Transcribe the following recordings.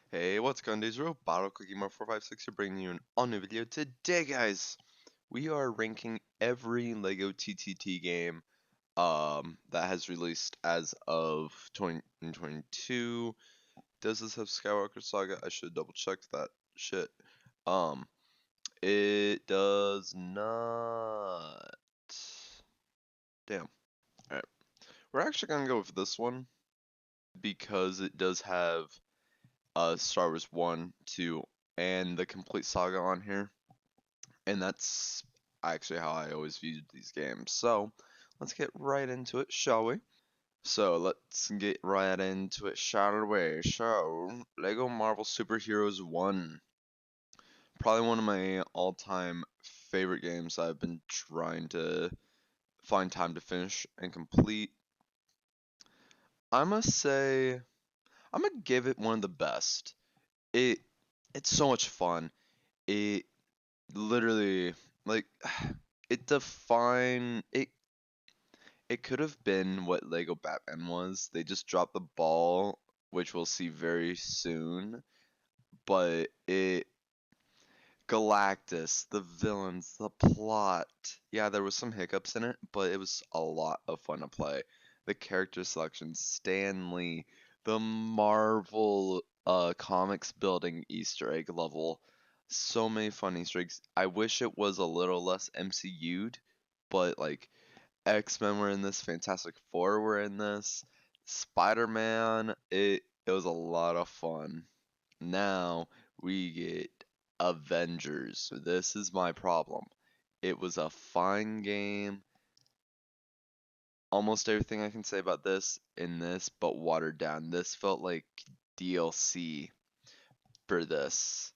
Hey, what's going on, Days Row? Bottle Cookie More 456 here, bringing you an all-new video. Today, guys, we are ranking every LEGO TTT game that has released as of 2022. Does this have Skywalker Saga? I should double check that shit. Um, it does not. Damn. Alright. We're actually gonna go with this one because it does have Star Wars 1, 2, and the complete saga on here. And that's actually how I always viewed these games. So let's get right into it, shall we? So let's get right into it, shall we? So, Lego Marvel Superheroes 1. Probably one of my all-time favorite games I've been trying to find time to finish and complete. I must say, I'm gonna give it one of the best. It it's so much fun. It literally, like, it could have been what Lego Batman was. They just dropped the ball, which we'll see very soon. But it Galactus, the villains, the plot. Yeah, there was some hiccups in it, but it was a lot of fun to play. The character selection, Stan Lee, the Marvel comics building Easter egg level. So many fun Easter eggs. I wish it was a little less MCU'd, but like X-Men were in this, Fantastic Four were in this, Spider-Man, it was a lot of fun. Now we get Avengers. This is my problem. It was a fine game. Almost everything I can say about this in this, but watered down. This felt like DLC for this,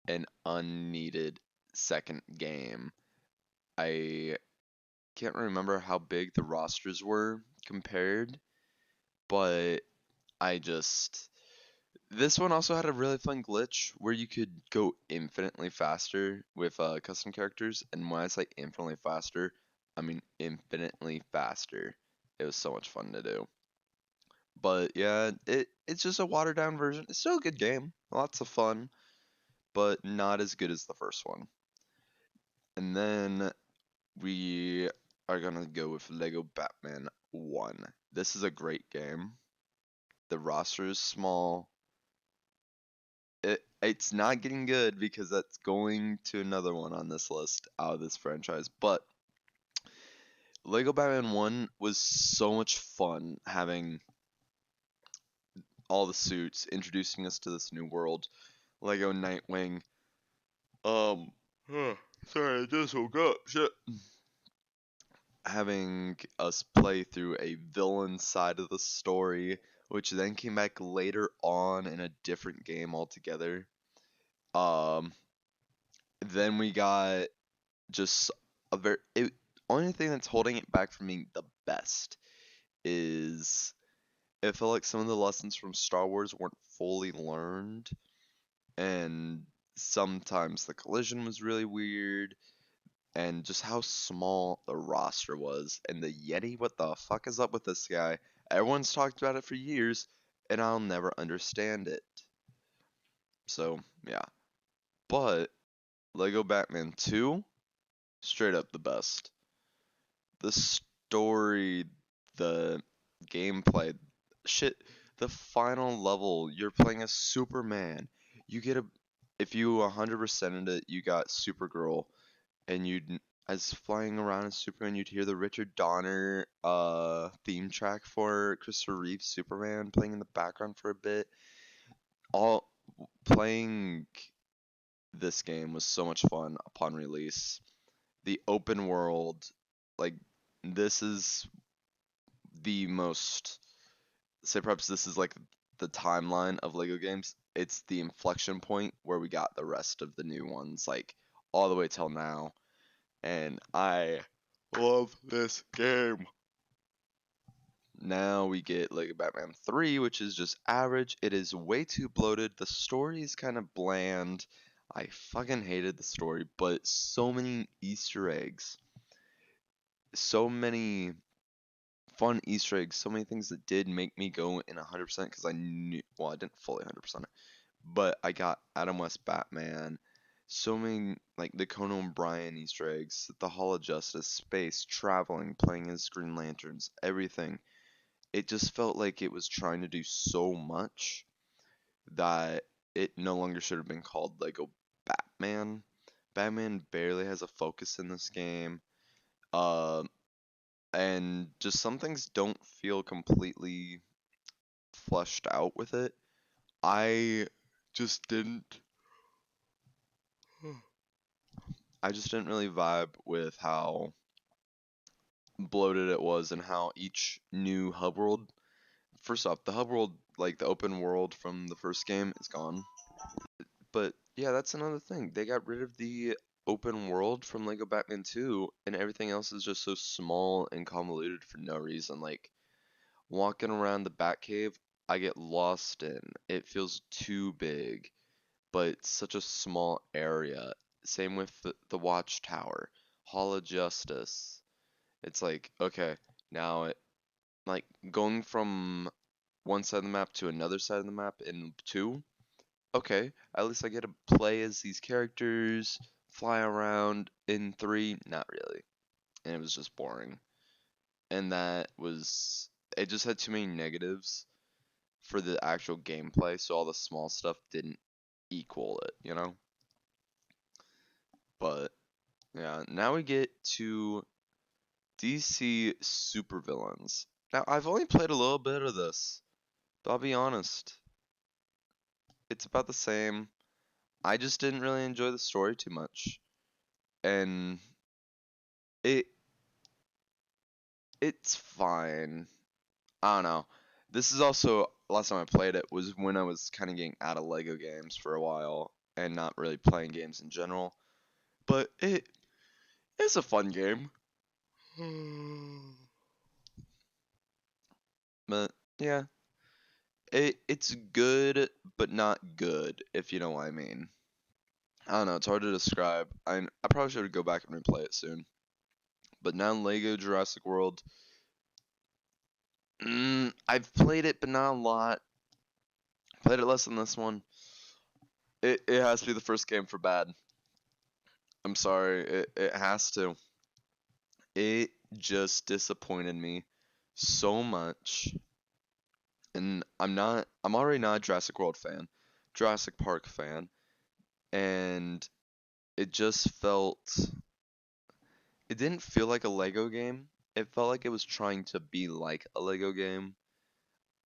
an unneeded second game. I can't remember how big the rosters were compared, but I just this one also had a really fun glitch where you could go infinitely faster with custom characters, and when I say infinitely faster, I mean infinitely faster. It was so much fun to do. But yeah, it's just a watered down version. It's still a good game, lots of fun, but not as good as the first one. And then we are gonna go with Lego Batman 1. This is a great game. The roster is small. It's not getting good because that's going to another one on this list out of this franchise. But Lego Batman 1 was so much fun having all the suits, introducing us to this new world. Lego Nightwing. Um, huh, sorry, I just woke up. Shit. Having us play through a villain side of the story, which then came back later on in a different game altogether. Um, then we got just a very only thing that's holding it back from being the best is it felt like some of the lessons from Star Wars weren't fully learned, and sometimes the collision was really weird, and just how small the roster was. And the Yeti, what the fuck is up with this guy? Everyone's talked about it for years, and I'll never understand it. So, yeah. But Lego Batman 2, straight up the best. The story, the gameplay, shit, the final level, you're playing as Superman. You get a, if you 100%ed it, you got Supergirl, and you'd, as flying around as Superman, you'd hear the Richard Donner theme track for Christopher Reeve's Superman playing in the background for a bit. All playing this game was so much fun upon release. The open world, like this is the most say perhaps this is like the timeline of Lego games. It's the inflection point where we got the rest of the new ones, like all the way till now. And I love this game. Now we get Lego Batman 3, which is just average. It is way too bloated. The story is kind of bland. I fucking hated the story, but so many Easter eggs. So many fun Easter eggs, so many things that did make me go in 100% because I knew, well, I didn't fully 100% it, but I got Adam West Batman, so many like the Conan O'Brien Easter eggs, the Hall of Justice, space, traveling, playing as Green Lanterns, everything. It just felt like it was trying to do so much that it no longer should have been called Lego Batman. Batman barely has a focus in this game. Um, and just some things don't feel completely fleshed out with it. I just didn't I just didn't really vibe with how bloated it was and how each new hub world. First off, the hub world, like the open world from the first game, is gone. But yeah, that's another thing. They got rid of the open world from Lego Batman 2, and everything else is just so small and convoluted for no reason. Like walking around the Batcave, I get lost in. It feels too big, but it's such a small area. Same with the Watchtower, Hall of Justice. It's like, okay, now it like going from one side of the map to another side of the map in 2. Okay, at least I get to play as these characters, fly around. In 3, not really. And it was just boring. And it just had too many negatives for the actual gameplay, so all the small stuff didn't equal it, you know? But yeah, now we get to DC supervillains. Now, I've only played a little bit of this, but I'll be honest, it's about the same. I just didn't really enjoy the story too much. And it it's fine. I don't know. This is also last time I played it was when I was kind of getting out of Lego games for a while and not really playing games in general. But it's a fun game. But yeah, it's good but not good if you know what I mean. I don't know, it's hard to describe. I probably should go back and replay it soon. But now Lego Jurassic World, I've played it but not a lot. Played it less than this one. It has to be the first game for bad. I'm sorry, it has to. It just disappointed me so much. And I'm already not a Jurassic World fan, Jurassic Park fan, and it just it didn't feel like a Lego game. It felt like it was trying to be like a Lego game.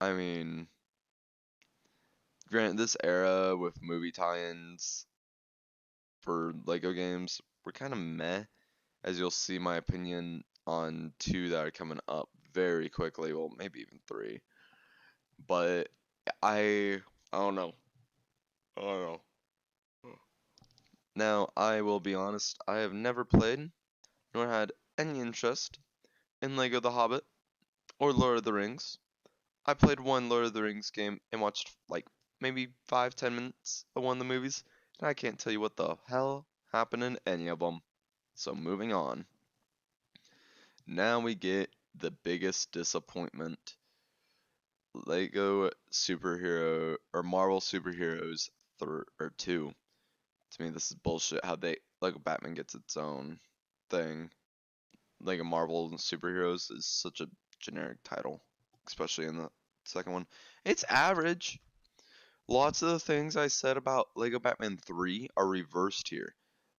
I mean, granted, this era with movie tie-ins for Lego games were kind of meh, as you'll see my opinion on 2 that are coming up very quickly. Well, maybe even 3. But I don't know. I don't know. Now, I will be honest, I have never played nor had any interest in Lego The Hobbit or Lord of the Rings. I played one Lord of the Rings game and watched like maybe 5-10 minutes of one of the movies, and I can't tell you what the hell happened in any of them. So moving on. Now we get the biggest disappointment. Lego Superhero or Marvel Superheroes 2. To me, this is bullshit. How they Lego Batman gets its own thing. Lego Marvel Superheroes is such a generic title, especially in the second one. It's average. Lots of the things I said about Lego Batman 3 are reversed here.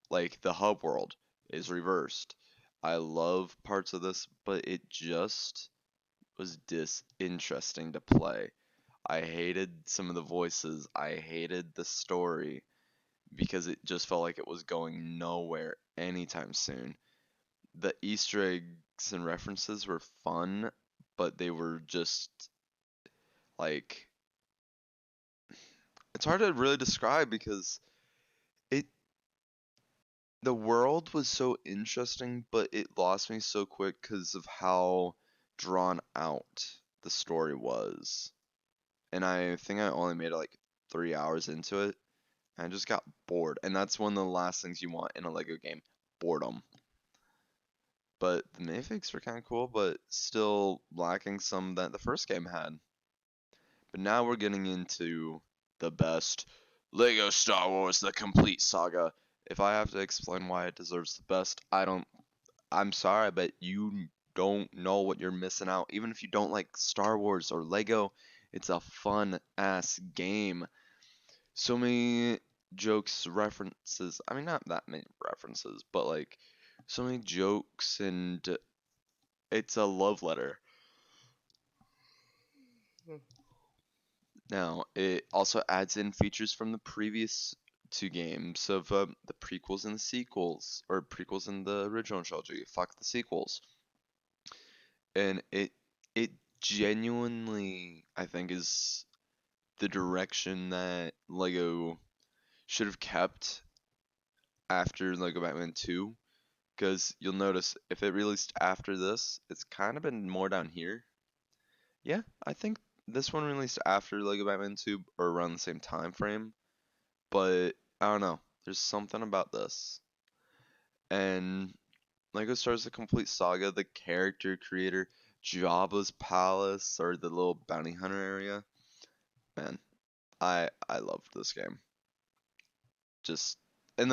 Like the hub world is reversed. I love parts of this, but it just was disinteresting to play. I hated some of the voices. I hated the story because it just felt like it was going nowhere anytime soon. The Easter eggs and references were fun, but they were just like it's hard to really describe because it the world was so interesting, but it lost me so quick because of how drawn out the story was. And I think I only made it like 3 hours into it, and I just got bored. And that's one of the last things you want in a Lego game, boredom. But the minifigs were kind of cool, but still lacking some that the first game had. But now we're getting into the best. Lego Star Wars: The Complete Saga. If I have to explain why it deserves the best, I don't. I'm sorry, but you don't know what you're missing out. Even if you don't like Star Wars or Lego, it's a fun ass game. So many jokes, references. I mean, not that many references, but like so many jokes, and it's a love letter. Now, it also adds in features from the previous two games of the prequels and the sequels, or prequels and the original trilogy. Fuck the sequels. And it genuinely, I think, is the direction that Lego should have kept after Lego Batman 2. Because you'll notice if it released after this, it's kind of been more down here. Yeah, I think this one released after Lego Batman 2 or around the same time frame. But I don't know. There's something about this. And Lego Stars the Complete Saga, the character creator, Jabba's palace, or the little bounty hunter area. Man, I loved this game. Just and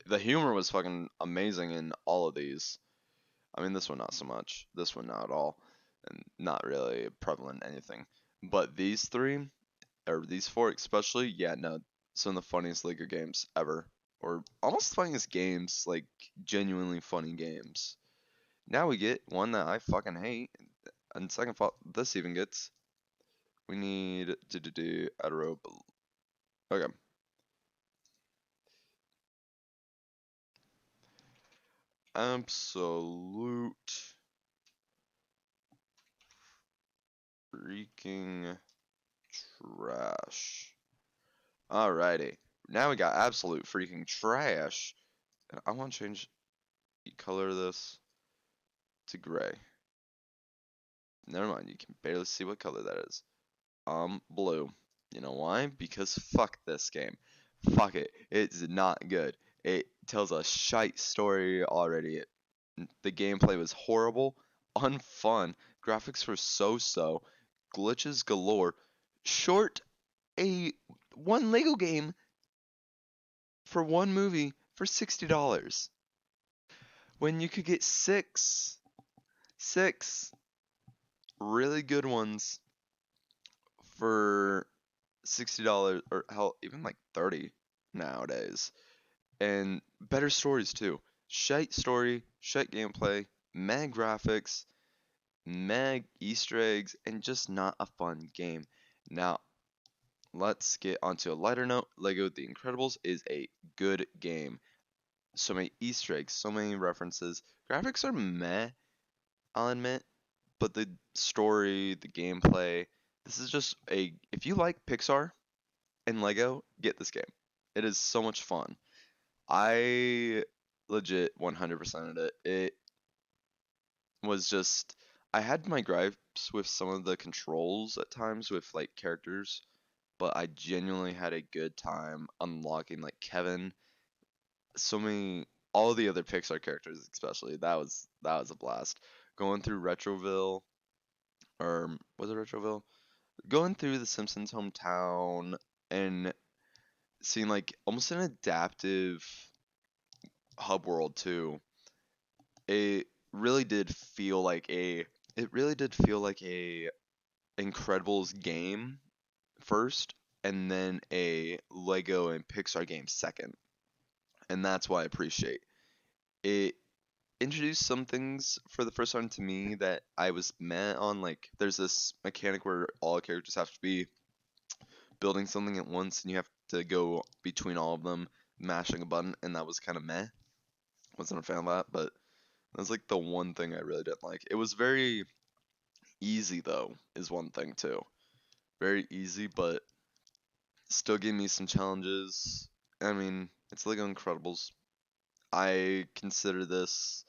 the humor was fucking amazing in all of these. I mean, this one not so much. This one not at all, and not really prevalent in anything. But these three, or these four especially, yeah, no, some of the funniest Lego games ever, or almost funniest games, like genuinely funny games. Now we get one that I fucking hate, and second thought, this even gets. We need to do Adoro. Okay, absolute freaking trash. Alrighty, now we got absolute freaking trash. And I want to change the color of this to gray. Never mind, you can barely see what color that is. Blue. You know why? Because fuck this game. Fuck it. It's not good. It tells a shite story already. The gameplay was horrible, unfun, graphics were so-so, glitches galore. Short a one Lego game for one movie for $60 when you could get six really good ones for $60 or hell even like 30 nowadays, and better stories too. Shite story, shite gameplay, mad graphics, mad Easter eggs, and just not a fun game. Now let's get onto a lighter note. Lego The Incredibles is a good game. So many Easter eggs, so many references. Graphics are meh, I'll admit, but the story, the gameplay, this is just a. If you like Pixar and Lego, get this game. It is so much fun. I legit 100%ed it. It was just. I had my gripes with some of the controls at times with like characters, but I genuinely had a good time unlocking like Kevin. So many, all the other Pixar characters, especially. That was a blast. Going through Retroville, or was it Retroville? Going through the Simpsons hometown and seeing like almost an adaptive hub world too. It really did feel like a it really did feel like a Incredibles game first and then a Lego and Pixar game second. And that's why I appreciate it. Introduced some things for the first time to me that I was meh on. Like there's this mechanic where all characters have to be building something at once and you have to go between all of them mashing a button, and that was kind of meh. Wasn't a fan of that, but that's like the one thing I really didn't like. It was very easy though, is one thing too. Very easy, but still gave me some challenges. I mean, it's Lego Incredibles. I consider this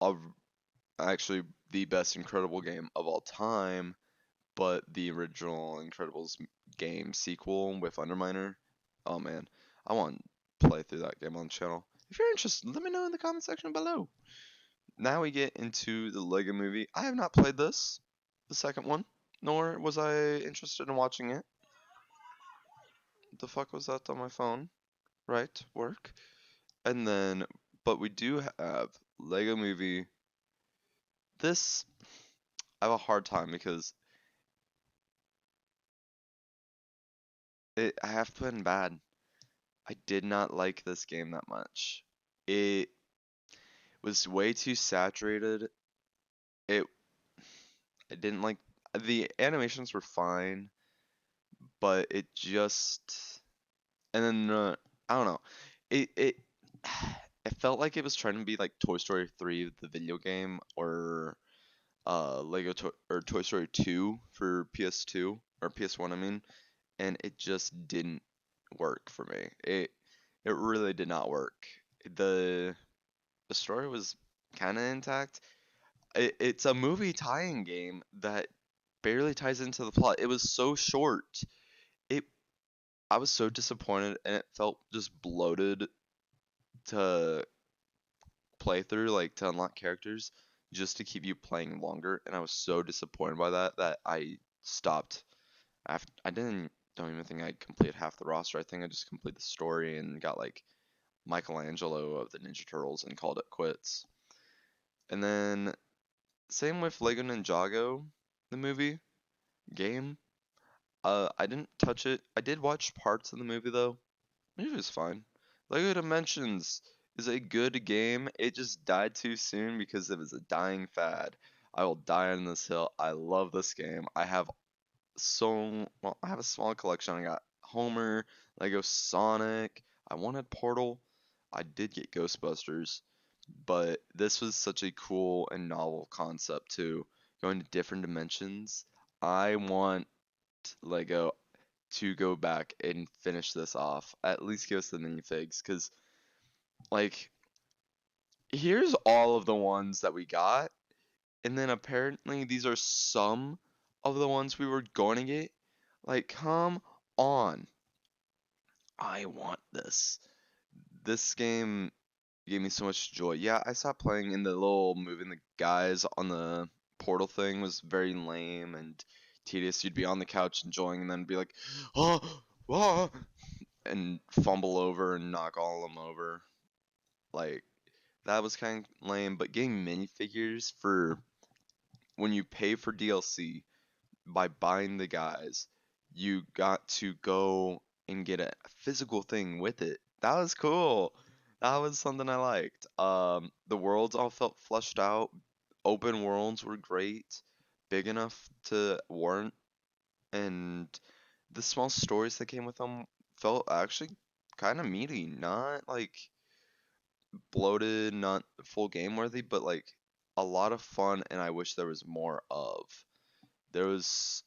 a, actually the best Incredible game of all time, but the original Incredibles game sequel with Underminer, oh man, I want to play through that game on the channel. If you're interested, let me know in the comment section below. Now we get into the Lego Movie. I have not played this, the second one, nor was I interested in watching it. the fuck was that on my phone? Right, work. And then, but we do have Lego Movie. This, I have a hard time because I have to put in bad. I did not like this game that much. It was way too saturated. It, I didn't like, the animations were fine, but it just, and then, I don't know. It it felt like it was trying to be like Toy Story 3, the video game, or Toy Story 2 for PS2 or PS1, I mean, and it just didn't work for me. It really did not work. The the story was kind of intact. It's a movie tie-in game that barely ties into the plot. It was so short. It I was so disappointed, and it felt just bloated to play through, like to unlock characters just to keep you playing longer, and I was so disappointed by that I stopped. After I didn't don't even think I completed half the roster. I think I just completed the story and got like Michelangelo of the Ninja Turtles and called it quits. And then same with Lego Ninjago, the movie game. I didn't touch it. I did watch parts of the movie though. The movie was fine. Lego Dimensions is a good game. It just died too soon because it was a dying fad. I will die on this hill. I love this game. I have a small collection. I got Homer, Lego Sonic. I wanted Portal. I did get Ghostbusters, but this was such a cool and novel concept too. Going to different dimensions. I want Lego to go back and finish this off. At least give us the minifigs, because like here's all of the ones that we got, and then apparently these are some of the ones we were going to get. Like, come on. I want this. This game gave me so much joy. Yeah, I stopped playing in the little moving the guys on the portal thing was very lame and tedious. You'd be on the couch enjoying and then be like, oh, oh, and fumble over and knock all of them over. Like, that was kind of lame, but getting minifigures for when you pay for DLC by buying the guys, you got to go and get a physical thing with it. That was cool. That was something I liked. The worlds all felt fleshed out. Open worlds were great, big enough to warrant, and the small stories that came with them felt actually kind of meaty. Not like bloated, not full game worthy, but like a lot of fun, and I wish there was more of. There was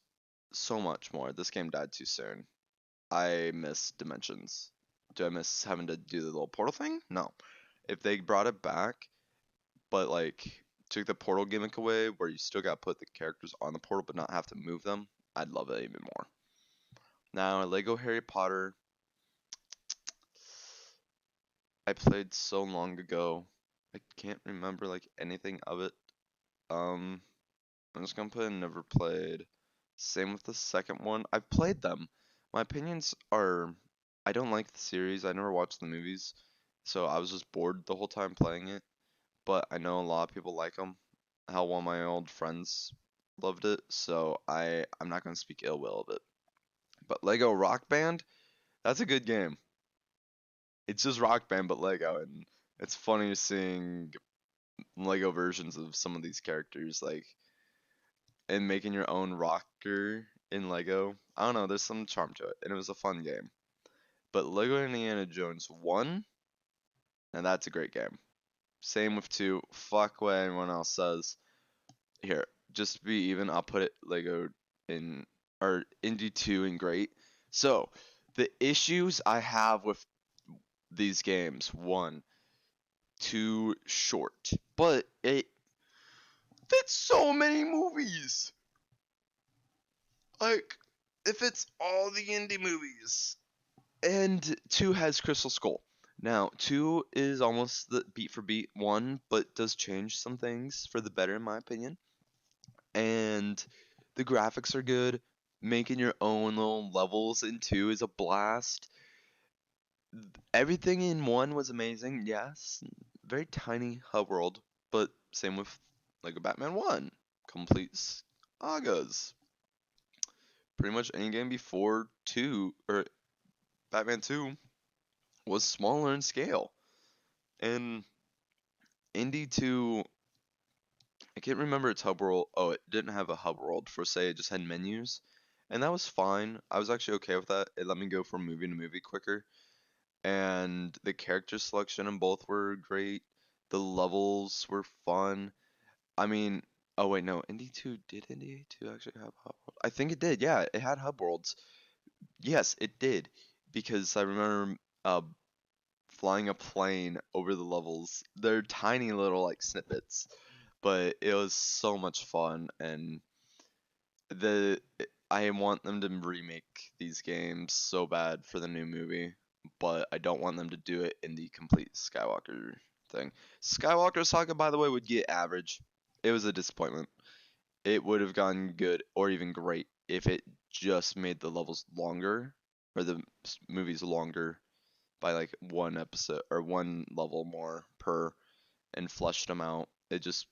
so much more. This game died too soon. I miss Dimensions. Do I miss having to do the little portal thing? No. If they brought it back, but like took the portal gimmick away where you still got to put the characters on the portal but not have to move them, I'd love it even more. Now, Lego Harry Potter, I played so long ago. I can't remember like anything of it. Um, I'm just gonna put in never played. Same with the second one. I've played them. My opinions are I don't like the series. I never watched the movies, so I was just bored the whole time playing it. But I know a lot of people like them. How one of my old friends loved it, so I'm not gonna speak ill will of it. But Lego Rock Band, that's a good game. It's just Rock Band but Lego, and it's funny seeing Lego versions of some of these characters like and making your own rocker in Lego. I don't know, there's some charm to it, and it was a fun game. But Lego Indiana Jones 1, and that's a great game. Same with 2. Fuck what anyone else says. Here, just to be even, I'll put it Lego in or Indy 2 in great. So, the issues I have with these games, one, too short, but it fits so many movies. Like, it fits all the indie movies. And 2 has Crystal Skull. Now, 2 is almost the beat for beat 1, but does change some things for the better, in my opinion. And the graphics are good. making your own little levels in 2 is a blast. Everything in 1 was amazing, yes. Very tiny hub world, but same with Lego Batman 1. Complete sagas. Pretty much any game before 2 or Batman 2 was smaller in scale. And Indy 2, I can't remember its hub world. Oh, it didn't have a hub world for say, it just had menus. And that was fine. I was actually okay with that. It let me go from movie to movie quicker. And the character selection in both were great. The levels were fun. I mean, oh wait, no, Indy 2, did Indy 2 actually have hub world? I think it did, yeah, it had hub worlds. Yes, it did. Because I remember flying a plane over the levels. They're tiny little like snippets, but it was so much fun and the I want them to remake these games so bad for the new movie, but I don't want them to do it in the complete Skywalker thing. Skywalker Saga, by the way, would get average. It was a disappointment. It would have gotten good or even great if it just made the levels longer or the movies longer by like one episode or one level more per and fleshed them out. It just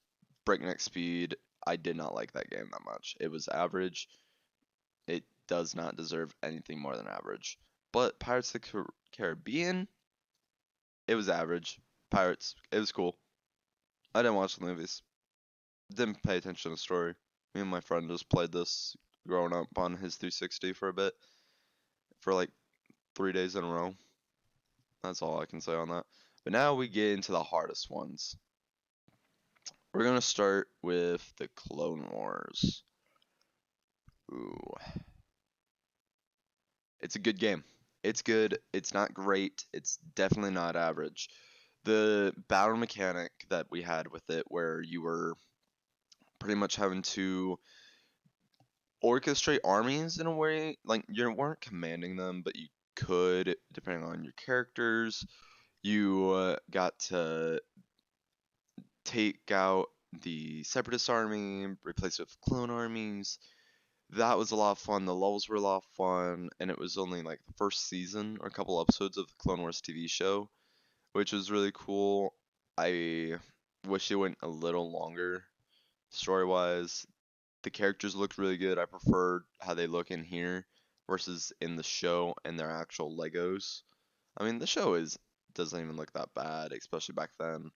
breakneck speed. I did not like that game that much. It was average. It does not deserve anything more than average. But Pirates of the Caribbean, it was average. Pirates, it was cool. I didn't watch the movies. Didn't pay attention to the story. Me and my friend just played this growing up on his 360 for a bit, for like 3 days in a row. That's all I can say on that. But now we get into the hardest ones. We're gonna start with the Clone Wars. Ooh, it's a good game. It's good. It's not great. It's definitely not average. The battle mechanic that we had with it, where you were pretty much having to orchestrate armies in a way, like you weren't commanding them, but you could, depending on your characters. You got to take out the Separatist army, replace it with clone armies. That was a lot of fun. The levels were a lot of fun, and it was only like the first season or a couple episodes of the Clone Wars TV show, which was really cool. I wish it went a little longer story wise. The characters looked really good. I preferred how they look in here versus in the show and their actual Legos. I mean, the show is doesn't even look that bad, especially back then.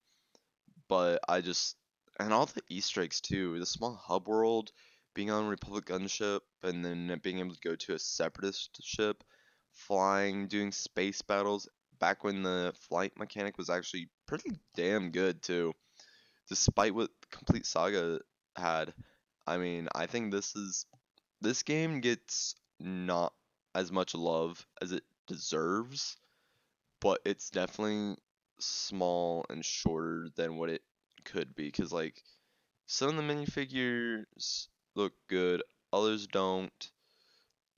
But I just and all the Easter eggs too. The small hub world, being on a Republic gunship, and then being able to go to a Separatist ship, flying, doing space battles. Back when the flight mechanic was actually pretty damn good too, despite what Complete Saga had. I mean, I think this game gets not as much love as it deserves, but it's definitely small and shorter than what it could be. Cause like some of the minifigures look good, others don't,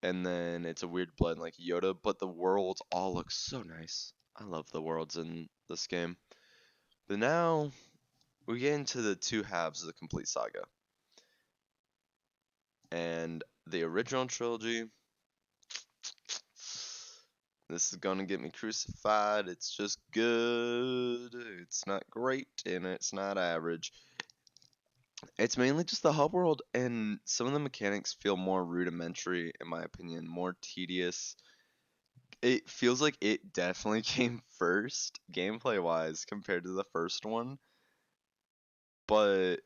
and then it's a weird blend like Yoda. But the worlds all look so nice. I love the worlds in this game. But now we get into the two halves of the complete saga, and the original trilogy. This is gonna get me crucified. It's just good. It's not great, and it's not average. It's mainly just the hub world, and some of the mechanics feel more rudimentary, in my opinion, more tedious. It feels like it definitely came first, gameplay wise, compared to the first one, but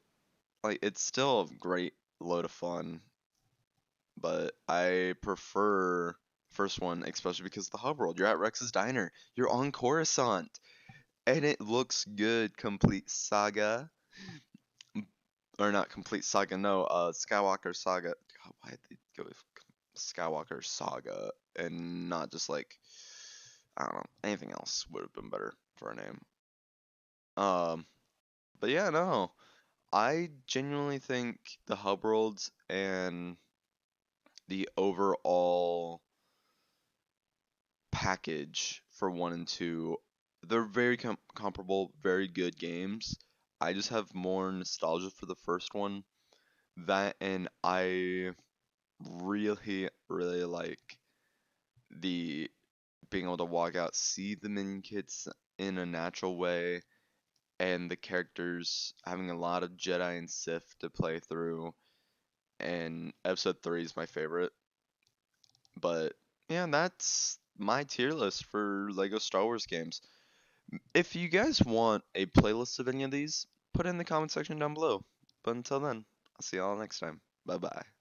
like it's still a great load of fun. But I prefer first one, especially because of the hub world. You're at Rex's Diner. You're on Coruscant, and it looks good. Complete Saga, or not Complete Saga? No, Skywalker Saga. God, why did they go with Skywalker Saga and not just like I don't know anything else would have been better for a name. Um, but yeah, no, I genuinely think the hub worlds and the overall package for one and two, they're very comparable, very good games. I just have more nostalgia for the first one. That and I really like the being able to walk out, see the minion kits in a natural way, and the characters having a lot of Jedi and Sith to play through. And episode 3 is my favorite. But yeah, that's my tier list for Lego Star Wars games. If you guys want a playlist of any of these, put it in the comment section down below. But until then, I'll see y'all next time. Bye bye.